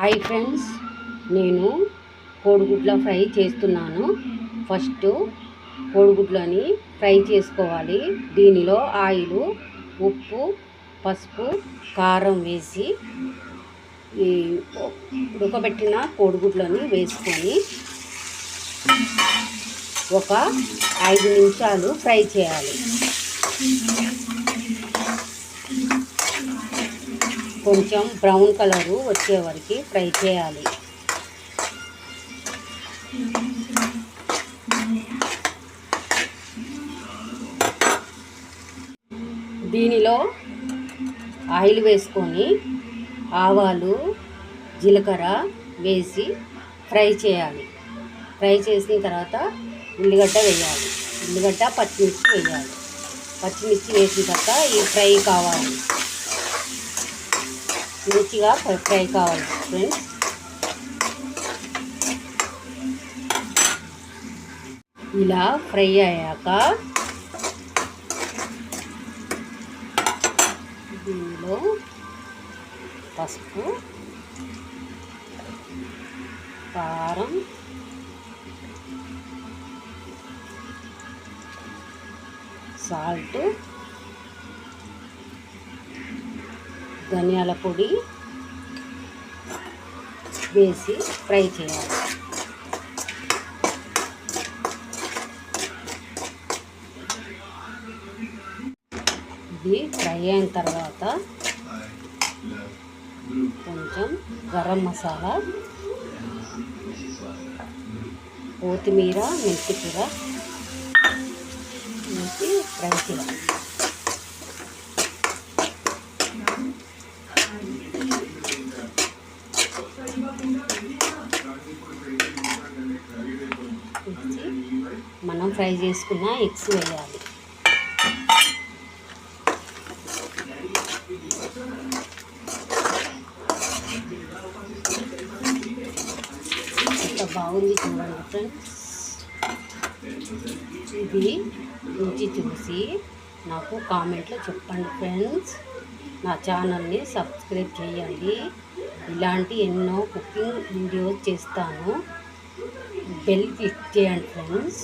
Hi friends, నేను కోడిగుడ్ల fry చేస్తున్నాను. First కోడిగుడ్లని fry చేసుకోవాలి. దీనిలో ఆయిల్, ఉప్పు, పసుపు, కారం వేసి ఈ ఉడకబెట్టిన కోడిగుడ్లని వేసుకొని ఒక 5 నిమిషాలు ఫ్రై చేయాలి. కొంచెం బ్రౌన్ కలరు వచ్చే వరకు ఫ్రై చేయాలి. దీనిలో ఆయిల్ వేసుకొని ఆవాలు, జీలకర్ర వేసి ఫ్రై చేయాలి. ఫ్రై చేసిన తర్వాత ఉల్లిగడ్డ వేయాలి. ఉల్లిగడ్డ, పచ్చిమిర్చి వేయాలి. పచ్చిమిర్చి వేసిన తర్వాత ఈ ఫ్రై కావాలి, మంచిగా ఫ్రై కావాలి ఫ్రెండ్స్. ఇలా ఫ్రై అయ్యాక దీనిలో పసుపు, కారం, సాల్ట్, ధనియాల పొడి వేసి ఫ్రై చేయాలి. ఇది ఫ్రై అయిన తర్వాత కొంచెం గరం మసాలా, కొత్తిమీర, మెంతికూర వేసి ఫ్రై చేయాలి. మనం ఫ్రై చేసుకున్న ఎగ్స్ వేయాలి. ఎంత బాగుంది చూడండి ఫ్రెండ్స్. ఇది రుచి చూసి నాకు కామెంట్లో చెప్పండి ఫ్రెండ్స్. నా ఛానల్ని సబ్స్క్రైబ్ చేయండి. ఇలాంటి ఎన్నో కుకింగ్ వీడియోస్ చేస్తాను. బెల్ క్లిక్ చేయండి ఫ్రెండ్స్.